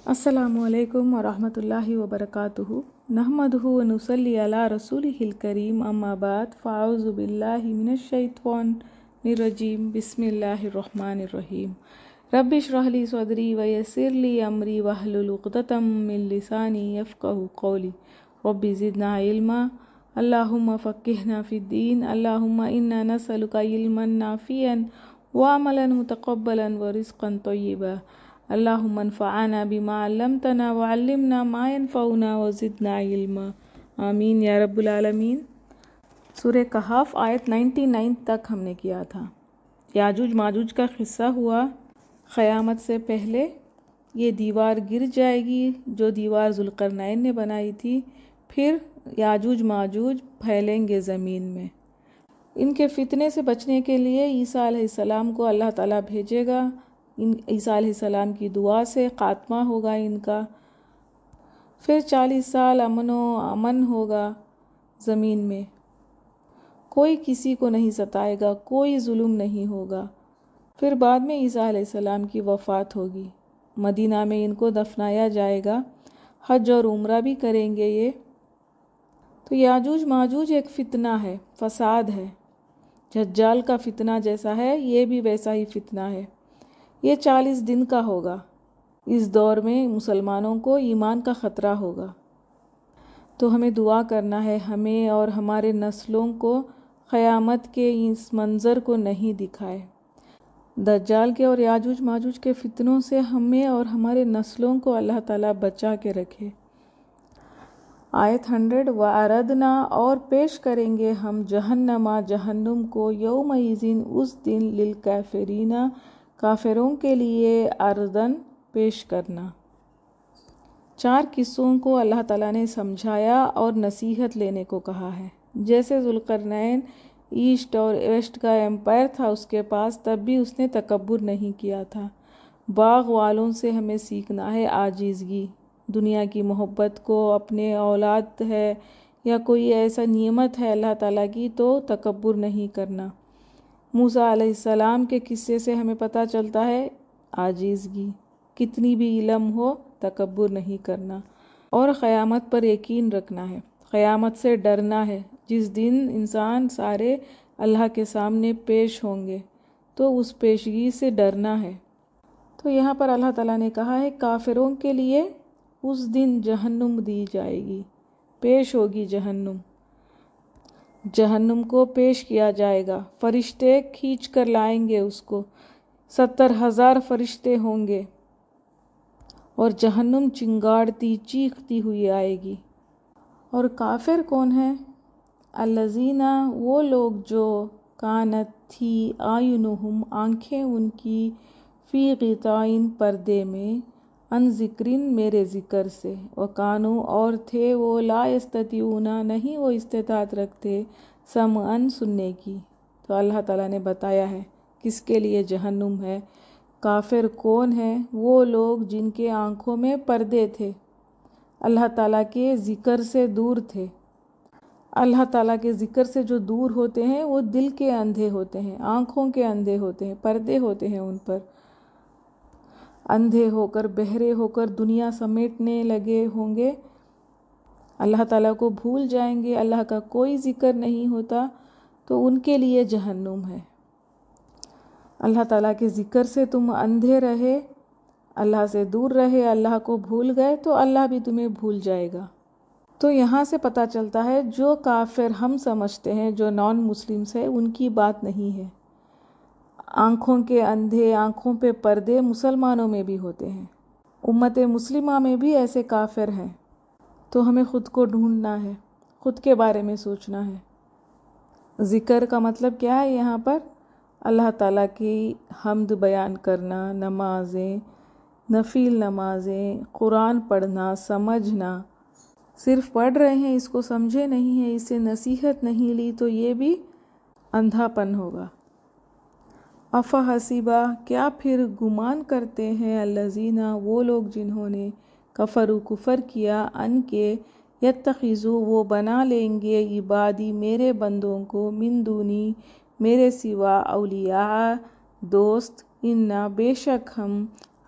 السلام علیکم ورحمۃ اللہ وبرکاتہ نحمدہ ونصلی علی رسولہ الکریم اما بعد فاعوذ باللہ من الشیطان الرجیم بسم اللہ الرحمن الرحیم رب اشرح لی صدری ویسر لی امری واحلل عقدۃ من لسانی یفقہوا قولی رب زدنا علما اللہم فقہنا فی الدین اللہم انا نسألک علما نافعا وعملا متقبلا ورزقا طیبا اللہم انفعنا بما علمتنا وعلمنا ما ينفعنا وزدنا علما آمین یا رب العالمین۔ سورہ کہف آیت 99 تک ہم نے کیا تھا۔ یاجوج ماجوج کا قصہ ہوا۔ قیامت سے پہلے یہ دیوار گر جائے گی جو دیوار ذوالقرنین نے بنائی تھی، پھر یاجوج ماجوج پھیلیں گے زمین میں۔ ان کے فتنے سے بچنے کے لیے عیسیٰ علیہ السلام کو اللہ تعالیٰ بھیجے گا۔ عیسیٰ علیہ السلام کی دعا سے خاتمہ ہوگا ان کا، پھر 40 سال امن ہوگا زمین میں، کوئی کسی کو نہیں ستائے گا، کوئی ظلم نہیں ہوگا۔ پھر بعد میں عیسیٰ علیہ السلام کی وفات ہوگی، مدینہ میں ان کو دفنایا جائے گا، حج اور عمرہ بھی کریں گے یہ۔ تو یاجوج ماجوج ایک فتنہ ہے، فساد ہے، دجال کا فتنہ جیسا ہے یہ بھی ویسا ہی فتنہ ہے۔ یہ 40 دن کا ہوگا۔ اس دور میں مسلمانوں کو ایمان کا خطرہ ہوگا، تو ہمیں دعا کرنا ہے ہمیں اور ہمارے نسلوں کو قیامت کے اس منظر کو نہیں دکھائے۔ دجال کے اور یاجوج ماجوج کے فتنوں سے ہمیں اور ہمارے نسلوں کو اللہ تعالیٰ بچا کے رکھے۔ آیت 100 وَأَرَدْنَا اور پیش کریں گے ہم جہنم کو یومئذ اس دن للکافرین کافروں کے لیے عرضاً پیش کرنا۔ 4 قصوں کو اللہ تعالیٰ نے سمجھایا اور نصیحت لینے کو کہا ہے۔ جیسے ذوالقرنین ایسٹ اور ویسٹ کا ایمپائر تھا اس کے پاس، تب بھی اس نے تکبر نہیں کیا تھا۔ باغ والوں سے ہمیں سیکھنا ہے عاجزگی، دنیا کی محبت کو، اپنے اولاد ہے یا کوئی ایسا نعمت ہے اللہ تعالیٰ کی تو تکبر نہیں کرنا۔ موسیٰ علیہ السلام کے قصے سے ہمیں پتہ چلتا ہے عاجزگی، کتنی بھی علم ہو تکبر نہیں کرنا، اور قیامت پر یقین رکھنا ہے، قیامت سے ڈرنا ہے۔ جس دن انسان سارے اللہ کے سامنے پیش ہوں گے تو اس پیشگی سے ڈرنا ہے۔ تو یہاں پر اللہ تعالیٰ نے کہا ہے کافروں کے لیے اس دن جہنم دی جائے گی، پیش ہوگی جہنم کو پیش کیا جائے گا، فرشتے کھینچ کر لائیں گے اس کو، 70,000 فرشتے ہوں گے، اور جہنم چنگاڑتی چیختی ہوئی آئے گی۔ اور کافر کون ہے؟ الذین وہ لوگ جو کانت تھی اعینہم آنکھیں ان کی فی غطاء پردے میں، عن ذکرن میرے ذکر سے، وکانوا اور تھے وہ لا یستطیعون نہیں وہ استطاعت رکھتے سمعا سننے کی۔ تو اللہ تعالیٰ نے بتایا ہے کس کے لیے جہنم ہے۔ کافر کون ہے؟ وہ لوگ جن کے آنکھوں میں پردے تھے، اللہ تعالیٰ کے ذکر سے دور تھے۔ اللہ تعالیٰ کے ذکر سے جو دور ہوتے ہیں وہ دل کے اندھے ہوتے ہیں، آنکھوں کے اندھے ہوتے ہیں، پردے ہوتے ہیں ان پر، اندھے ہو کر بہرے ہو کر دنیا سمیٹنے لگے ہوں گے، اللہ تعالیٰ کو بھول جائیں گے، اللہ کا کوئی ذکر نہیں ہوتا، تو ان کے لیے جہنم ہے۔ اللہ تعالیٰ کے ذکر سے تم اندھے رہے، اللہ سے دور رہے، اللہ کو بھول گئے تو اللہ بھی تمہیں بھول جائے گا۔ تو یہاں سے پتہ چلتا ہے جو کافر ہم سمجھتے ہیں، جو نان مسلمس ہے، ان کی بات نہیں ہے۔ آنکھوں کے اندھے، آنکھوں پہ پردے مسلمانوں میں بھی ہوتے ہیں، امت مسلمہ میں بھی ایسے کافر ہیں۔ تو ہمیں خود کو ڈھونڈنا ہے، خود کے بارے میں سوچنا ہے۔ ذکر کا مطلب کیا ہے یہاں پر؟ اللہ تعالیٰ کی حمد بیان کرنا، نمازیں، نفل نمازیں، قرآن پڑھنا، سمجھنا۔ صرف پڑھ رہے ہیں، اس کو سمجھے نہیں ہیں، اس سے نصیحت نہیں لی، تو یہ بھی اندھا پن ہوگا۔ افحسبا کیا پھر گمان کرتے ہیں، الذین وہ لوگ جنہوں نے کفروا کفر کیا، ان کے یتخذوا وہ بنا لیں گے عبادی میرے بندوں کو، من دونی میرے سوا اولیاء دوست، انا بے شک ہم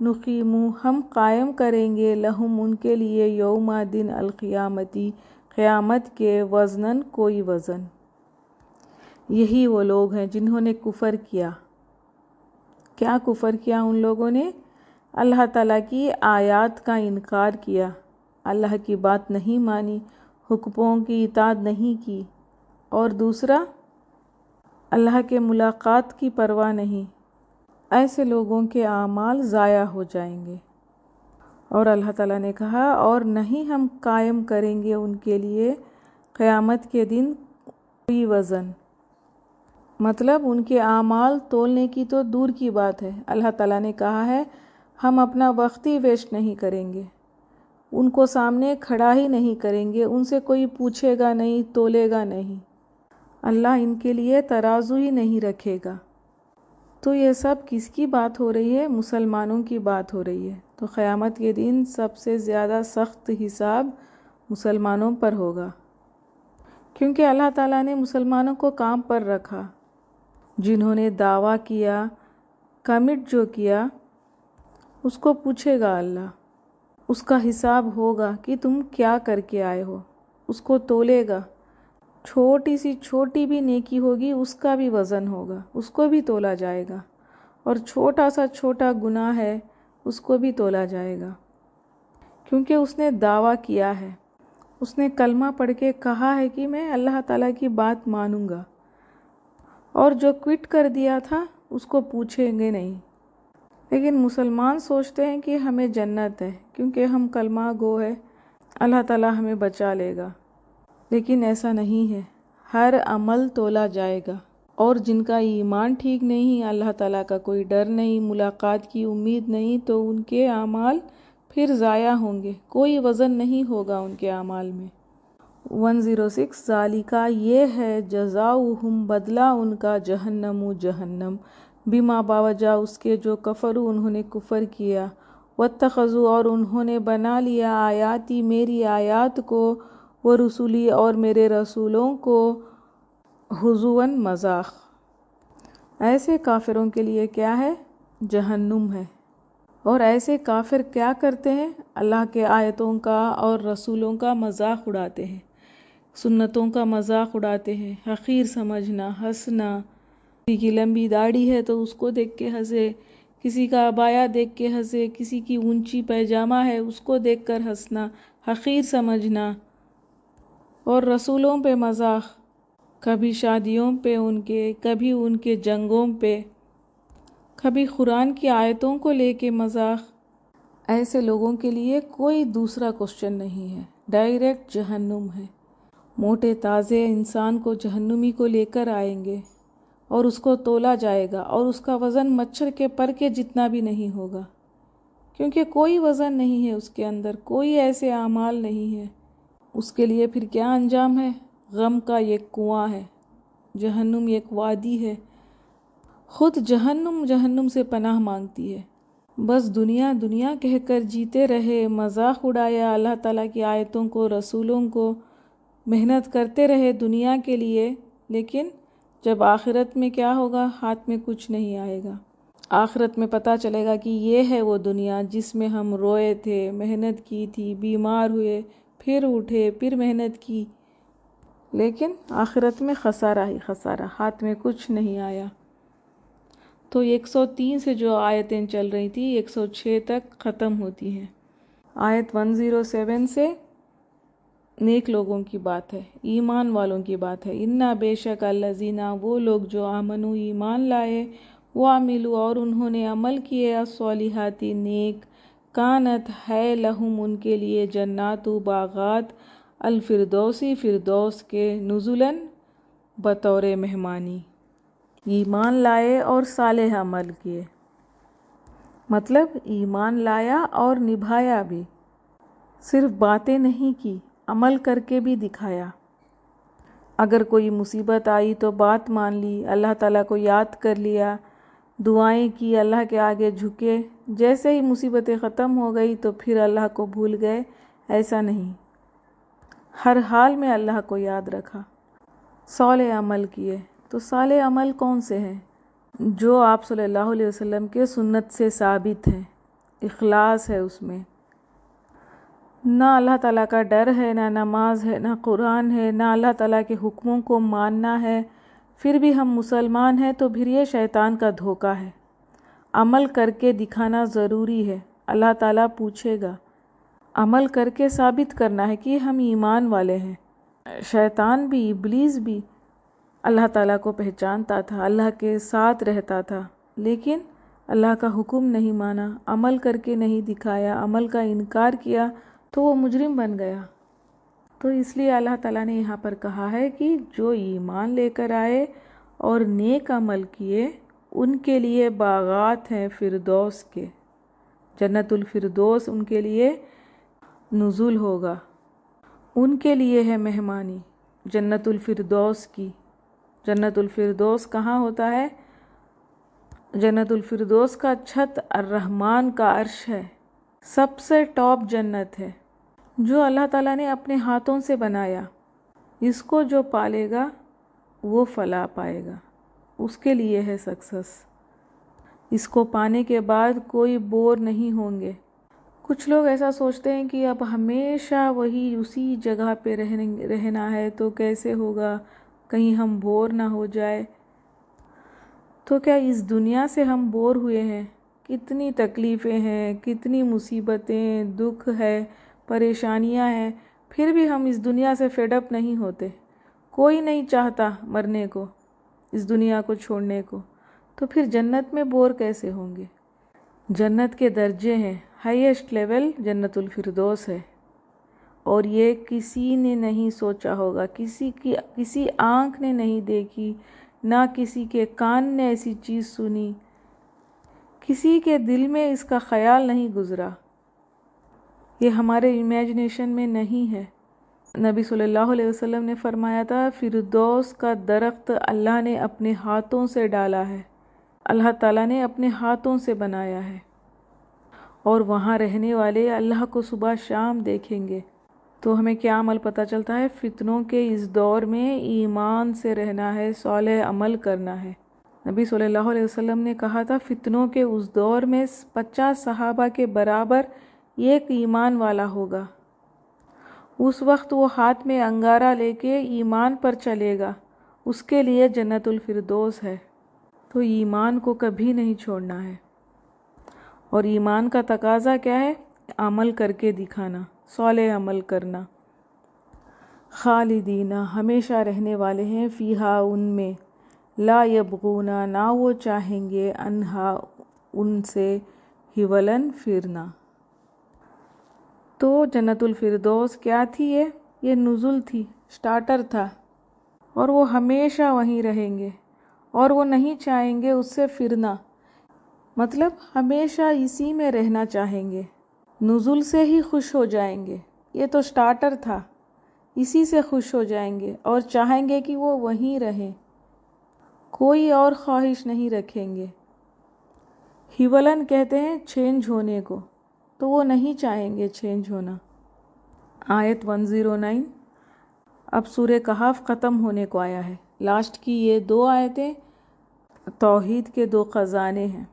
نقیمو ہم قائم کریں گے لہم ان کے لیے یوم دن القیامتی قیامت کے وزنن کوئی وزن۔ یہی وہ لوگ ہیں جنہوں نے کفر کیا۔ کیا کفر کیا ان لوگوں نے؟ اللہ تعالیٰ کی آیات کا انکار کیا، اللہ کی بات نہیں مانی، حکموں کی اطاعت نہیں کی، اور دوسرا اللہ کے ملاقات کی پرواہ نہیں۔ ایسے لوگوں کے اعمال ضائع ہو جائیں گے۔ اور اللہ تعالیٰ نے کہا اور نہیں ہم قائم کریں گے ان کے لیے قیامت کے دن کوئی وزن، مطلب ان کے اعمال تولنے کی تو دور کی بات ہے۔ اللہ تعالیٰ نے کہا ہے ہم اپنا وقت ہی ویسٹ نہیں کریں گے، ان کو سامنے کھڑا ہی نہیں کریں گے، ان سے کوئی پوچھے گا نہیں، تولے گا نہیں، اللہ ان کے لیے ترازو ہی نہیں رکھے گا۔ تو یہ سب کس کی بات ہو رہی ہے؟ مسلمانوں کی بات ہو رہی ہے۔ تو قیامت کے دن سب سے زیادہ سخت حساب مسلمانوں پر ہوگا، کیونکہ اللہ تعالیٰ نے مسلمانوں کو کام پر رکھا۔ جنہوں نے دعویٰ کیا، کمٹ جو کیا، اس کو پوچھے گا اللہ، اس کا حساب ہوگا کہ تم کیا کر کے آئے ہو، اس کو تولے گا۔ چھوٹی سی چھوٹی بھی نیکی ہوگی اس کا بھی وزن ہوگا، اس کو بھی تولا جائے گا، اور چھوٹا سا چھوٹا گناہ ہے اس کو بھی تولا جائے گا، کیونکہ اس نے دعویٰ کیا ہے، اس نے کلمہ پڑھ کے کہا ہے کہ میں اللہ تعالیٰ کی بات مانوں گا، اور جو کوئٹ کر دیا تھا اس کو پوچھیں گے نہیں۔ لیکن مسلمان سوچتے ہیں کہ ہمیں جنت ہے کیونکہ ہم کلمہ گو ہے، اللہ تعالیٰ ہمیں بچا لے گا، لیکن ایسا نہیں ہے۔ ہر عمل تولا جائے گا، اور جن کا ایمان ٹھیک نہیں، اللہ تعالیٰ کا کوئی ڈر نہیں، ملاقات کی امید نہیں، تو ان کے اعمال پھر ضائع ہوں گے، کوئی وزن نہیں ہوگا ان کے اعمال میں۔ 106 ذالکہ یہ ہے جزاؤہم بدلہ ان کا جہنم جہنم بما باوجہ اس کے جو کفروا انہوں نے کفر کیا، واتخذوا اور انہوں نے بنا لیا آیاتی میری آیات کو، ورسولی اور میرے رسولوں کو، ہزواً مذاق۔ ایسے کافروں کے لیے کیا ہے؟ جہنم ہے۔ اور ایسے کافر کیا کرتے ہیں؟ اللہ کے آیتوں کا اور رسولوں کا مذاق اڑاتے ہیں، سنتوں کا مذاق اڑاتے ہیں، حقیر سمجھنا، ہنسنا۔ کسی کی لمبی داڑھی ہے تو اس کو دیکھ کے ہنسے، کسی کا عبایا دیکھ کے ہنسے، کسی کی اونچی پیجامہ ہے اس کو دیکھ کر ہنسنا، حقیر سمجھنا، اور رسولوں پہ مذاق، کبھی شادیوں پہ ان کے، کبھی ان کے جنگوں پہ، کبھی قرآن کی آیتوں کو لے کے مذاق۔ ایسے لوگوں کے لیے کوئی دوسرا کوشچن نہیں ہے، ڈائریکٹ جہنم ہے۔ موٹے تازے انسان کو جہنمی کو لے کر آئیں گے، اور اس کو تولا جائے گا، اور اس کا وزن مچھر کے پر کے جتنا بھی نہیں ہوگا، کیونکہ کوئی وزن نہیں ہے اس کے اندر، کوئی ایسے اعمال نہیں ہے۔ اس کے لیے پھر کیا انجام ہے؟ غم کا ایک کنواں ہے، جہنم ایک وادی ہے، خود جہنم سے پناہ مانگتی ہے۔ بس دنیا دنیا کہہ کر جیتے رہے، مذاق اڑایا اللہ تعالیٰ کی آیتوں کو، رسولوں کو، محنت کرتے رہے دنیا کے لیے، لیکن جب آخرت میں کیا ہوگا؟ ہاتھ میں کچھ نہیں آئے گا۔ آخرت میں پتہ چلے گا کہ یہ ہے وہ دنیا جس میں ہم روئے تھے، محنت کی تھی، بیمار ہوئے، پھر اٹھے، پھر محنت کی، لیکن آخرت میں خسارہ ہی خسارہ، ہاتھ میں کچھ نہیں آیا۔ تو 103 سے جو آیتیں چل رہی تھی 106 تک ختم ہوتی ہیں۔ آیت 107 سے نیک لوگوں کی بات ہے، ایمان والوں کی بات ہے۔ انا بے شک الذین وہ لوگ جو آمنو ایمان لائے، وعملوا اور انہوں نے عمل کیے، الصالحات نیک، کانت ہے لہم ان کے لیے، جنات باغات، الفردوسی فردوس کے، نزلاً بطور مہمانی۔ ایمان لائے اور صالح عمل کیے، مطلب ایمان لایا اور نبھایا بھی، صرف باتیں نہیں کی، عمل کر کے بھی دکھایا۔ اگر کوئی مصیبت آئی تو بات مان لی، اللہ تعالیٰ کو یاد کر لیا، دعائیں کی، اللہ کے آگے جھکے، جیسے ہی مصیبتیں ختم ہو گئی تو پھر اللہ کو بھول گئے، ایسا نہیں، ہر حال میں اللہ کو یاد رکھا، صالح عمل کیے۔ تو صالح عمل کون سے ہیں؟ جو آپ صلی اللہ علیہ وسلم کے سنت سے ثابت ہیں، اخلاص ہے اس میں، نہ اللہ تعالیٰ کا ڈر ہے، نہ نماز ہے، نہ قرآن ہے، نہ اللہ تعالیٰ کے حکموں کو ماننا ہے، پھر بھی ہم مسلمان ہیں، تو پھر یہ شیطان کا دھوکہ ہے۔ عمل کر کے دکھانا ضروری ہے، اللہ تعالیٰ پوچھے گا، عمل کر کے ثابت کرنا ہے کہ ہم ایمان والے ہیں۔ شیطان بھی، ابلیس بھی اللہ تعالیٰ کو پہچانتا تھا، اللہ کے ساتھ رہتا تھا، لیکن اللہ کا حکم نہیں مانا، عمل کر کے نہیں دکھایا، عمل کا انکار کیا، تو وہ مجرم بن گیا۔ تو اس لیے اللہ تعالیٰ نے یہاں پر کہا ہے کہ جو ایمان لے کر آئے اور نیک عمل کیے، ان کے لیے باغات ہیں فردوس کے، جنت الفردوس ان کے لیے نزول ہوگا، ان کے لیے ہے مہمانی جنت الفردوس کی۔ جنت الفردوس کہاں ہوتا ہے؟ جنت الفردوس کا چھت الرحمن کا عرش ہے، سب سے ٹاپ جنت ہے، جو اللہ تعالیٰ نے اپنے ہاتھوں سے بنایا۔ اس کو جو پالے گا وہ فلاح پائے گا، اس کے لیے ہے سکسس۔ اس کو پانے کے بعد کوئی بور نہیں ہوں گے۔ کچھ لوگ ایسا سوچتے ہیں کہ اب ہمیشہ وہی اسی جگہ پہ رہنا ہے تو کیسے ہوگا، کہیں ہم بور نہ ہو جائے۔ تو کیا اس دنیا سے ہم بور ہوئے ہیں؟ کتنی تکلیفیں ہیں، کتنی مصیبتیں، دکھ ہے، پریشانیاں ہیں، پھر بھی ہم اس دنیا سے فیڈ اپ نہیں ہوتے۔ کوئی نہیں چاہتا مرنے کو، اس دنیا کو چھوڑنے کو، تو پھر جنت میں بور کیسے ہوں گے؟ جنت کے درجے ہیں، ہائیسٹ لیول جنت الفردوس ہے، اور یہ کسی نے نہیں سوچا ہوگا، کسی آنکھ نے نہیں دیکھی، نہ کسی کے کان نے ایسی چیز سنی، کسی کے دل میں اس کا خیال نہیں گزرا، یہ ہمارے امیجنیشن میں نہیں ہے۔ نبی صلی اللہ علیہ وسلم نے فرمایا تھا، فردوس کا درخت اللہ نے اپنے ہاتھوں سے ڈالا ہے، اللہ تعالیٰ نے اپنے ہاتھوں سے بنایا ہے، اور وہاں رہنے والے اللہ کو صبح شام دیکھیں گے۔ تو ہمیں کیا عمل پتہ چلتا ہے؟ فتنوں کے اس دور میں ایمان سے رہنا ہے، صالح عمل کرنا ہے۔ نبی صلی اللہ علیہ وسلم نے کہا تھا، فتنوں کے اس دور میں 50 صحابہ کے برابر ایک ایمان والا ہوگا، اس وقت وہ ہاتھ میں انگارہ لے کے ایمان پر چلے گا، اس کے لیے جنت الفردوس ہے۔ تو ایمان کو کبھی نہیں چھوڑنا ہے، اور ایمان کا تقاضا کیا ہے؟ عمل کر کے دکھانا، صالح عمل کرنا۔ خالدین، ہمیشہ رہنے والے ہیں، فیہا، ان میں، لا یبغون، نہ وہ چاہیں گے، انہا، ان سے، حولن، پھرنا۔ تو جنت الفردوس کیا تھی؟ یہ نزل تھی، سٹارٹر تھا، اور وہ ہمیشہ وہیں رہیں گے، اور وہ نہیں چاہیں گے اس سے پھرنا، مطلب ہمیشہ اسی میں رہنا چاہیں گے، نزول سے ہی خوش ہو جائیں گے۔ یہ تو سٹارٹر تھا، اسی سے خوش ہو جائیں گے اور چاہیں گے کہ وہ وہیں رہیں، کوئی اور خواہش نہیں رکھیں گے۔ حولن کہتے ہیں چینج ہونے کو، تو وہ نہیں چاہیں گے چینج ہونا۔ آیت 109۔ اب سورہ کہف ختم ہونے کو آیا ہے، لاسٹ کی یہ 2 آیتیں توحید کے 2 خزانے ہیں۔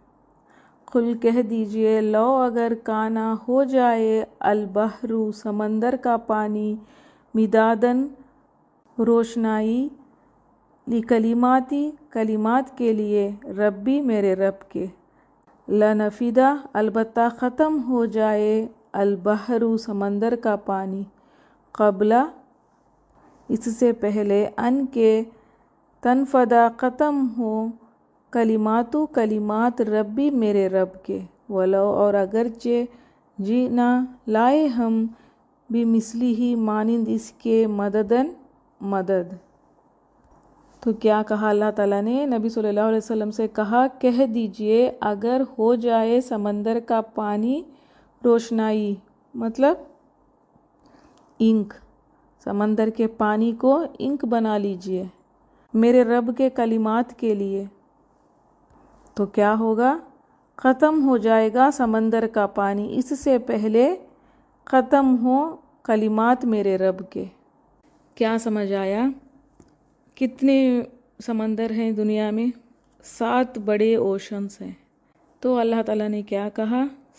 قل کہہ دیجئے، لو اگر کانا ہو جائے، البحر، سمندر کا پانی، مدادن، روشنائی، لکلماتی، کلمات کے لیے، ربی، میرے رب کے، لنفدا، البتہ ختم ہو جائے، البحر، سمندر کا پانی، قبل، اس سے پہلے، ان کے، تنفدا، ختم ہو، کلماتو، کلمات، ربی، میرے رب کے، ولو، اور اگرچہ، جینا، لائے ہم، بمثلہ، مانند اس کے، مددن، مدد۔ تو کیا کہا اللہ تعالیٰ نے؟ نبی صلی اللہ علیہ وسلم سے کہا، کہہ دیجئے اگر ہو جائے سمندر کا پانی روشنائی، مطلب انک، سمندر کے پانی کو انک بنا لیجئے میرے رب کے کلمات کے لیے، تو کیا ہوگا؟ ختم ہو جائے گا سمندر کا پانی، اس سے پہلے ختم ہو کلمات میرے رب کے۔ کیا سمجھ آیا؟ کتنے سمندر ہیں دنیا میں؟ 7 بڑے اوشنز ہیں۔ تو اللہ تعالیٰ نے کیا کہا؟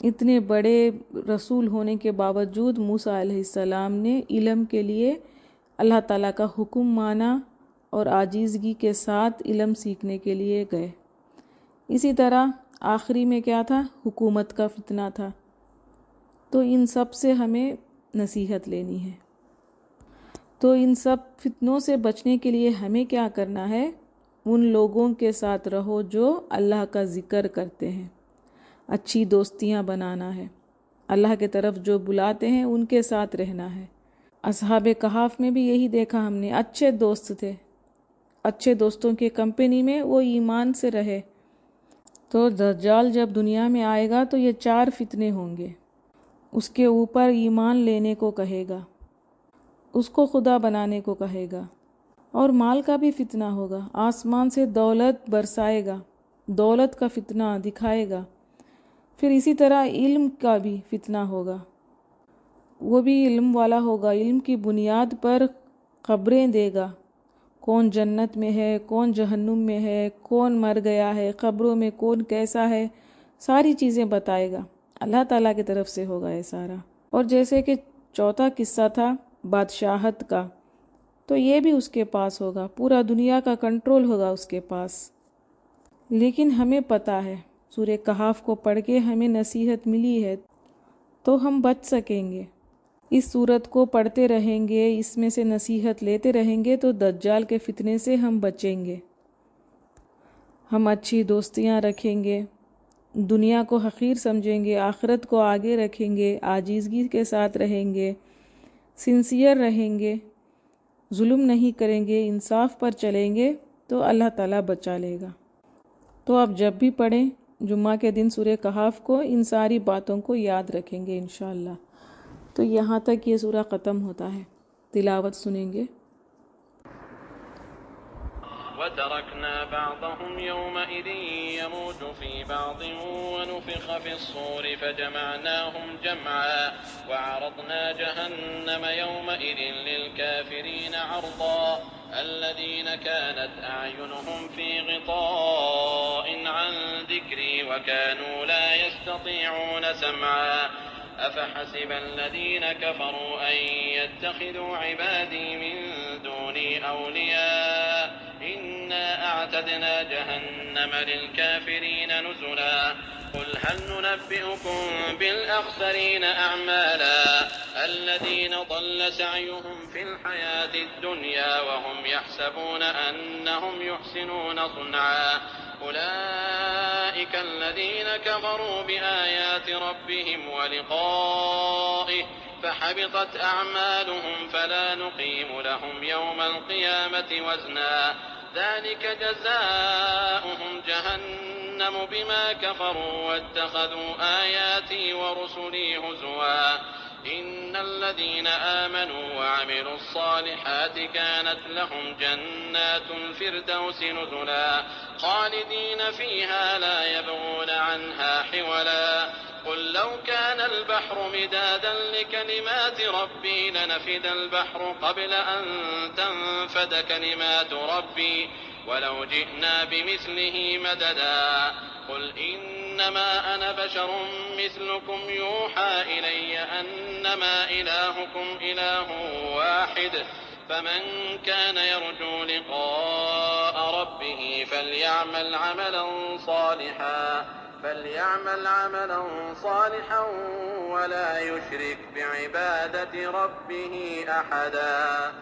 اتنے بڑے رسول ہونے کے باوجود موسیٰ علیہ السلام نے علم کے لیے اللہ تعالیٰ کا حکم مانا اور عاجزگی کے ساتھ علم سیکھنے کے لیے گئے۔ اسی طرح آخری میں کیا تھا؟ حکومت کا فتنہ تھا۔ تو ان سب سے ہمیں نصیحت لینی ہے۔ تو ان سب فتنوں سے بچنے کے لیے ہمیں کیا کرنا ہے؟ ان لوگوں کے ساتھ رہو جو اللہ کا ذکر کرتے ہیں، اچھی دوستیاں بنانا ہے، اللہ کے طرف جو بلاتے ہیں ان کے ساتھ رہنا ہے۔ اصحاب کہف میں بھی یہی دیکھا ہم نے، اچھے دوست تھے، اچھے دوستوں کے کمپنی میں وہ ایمان سے رہے۔ تو دجال جب دنیا میں آئے گا تو یہ 4 فتنے ہوں گے۔ اس کے اوپر ایمان لینے کو کہے گا، اس کو خدا بنانے کو کہے گا، اور مال کا بھی فتنہ ہوگا، آسمان سے دولت برسائے گا، دولت کا فتنہ دکھائے گا۔ پھر اسی طرح علم کا بھی فتنہ ہوگا، وہ بھی علم والا ہوگا، علم کی بنیاد پر خبریں دے گا، کون جنت میں ہے، کون جہنم میں ہے، کون مر گیا ہے، قبروں میں کون کیسا ہے، ساری چیزیں بتائے گا۔ اللہ تعالیٰ کی طرف سے ہوگا یہ سارا۔ اور جیسے کہ چوتھا قصہ تھا بادشاہت کا، تو یہ بھی اس کے پاس ہوگا، پورا دنیا کا کنٹرول ہوگا اس کے پاس۔ لیکن ہمیں پتہ ہے، سورہ کہف کو پڑھ کے ہمیں نصیحت ملی ہے تو ہم بچ سکیں گے۔ اس سورت کو پڑھتے رہیں گے، اس میں سے نصیحت لیتے رہیں گے تو دجال کے فتنے سے ہم بچیں گے۔ ہم اچھی دوستیاں رکھیں گے، دنیا کو حقیر سمجھیں گے، آخرت کو آگے رکھیں گے، عاجزگی کے ساتھ رہیں گے، سنسیئر رہیں گے، ظلم نہیں کریں گے، انصاف پر چلیں گے تو اللہ تعالیٰ بچا لے گا۔ تو آپ جب بھی پڑھیں جمعہ کے دن سورہ کہف کو، ان ساری باتوں کو یاد رکھیں گے انشاءاللہ۔ تو یہاں تک یہ سورہ ختم ہوتا ہے، تلاوت سنیں گے۔ وتركنا بعضهم يومئذ يموج في بعض ونفخ في الصور فجمعناهم جمعا وعرضنا جهنم يومئذ للكافرين عرضا الذين كانت أعينهم في غطاء عن ذكري وكانوا لا يستطيعون سمعا أفحسب الذين كفروا أن يتخذوا عبادي من دوني أولياء إنا أعتدنا جهنم للكافرين نزلا قل هل ننبئكم بالأخسرين أعمالا الذين ضل سعيهم في الحياة الدنيا وهم يحسبون أنهم يحسنون صنعا أولئك الذين كفروا بآيات ربهم ولقائه فحبطت أعمالهم فلا نقيم لهم يوم القيامة وزنا ذلك جزاؤهم جهنم بما كفروا واتخذوا آياتي ورسلي هزوا إن الذين آمنوا وعملوا الصالحات كانت لهم جنات الفردوس نزلا خالدين فيها لا يبغون عنها حولا قل لو كان البحر مدادا لكلمات ربي لنفد البحر قبل أن تنفد كلمات ربي ولو جئنا بمثله مددا قل إنما أنا بشر مثلكم يوحى إلي أنما إلهكم إله واحد فمن كان يرجو لقاء ربه فليعمل عملا صالحا ولا يشرك بعبادة ربه أحدا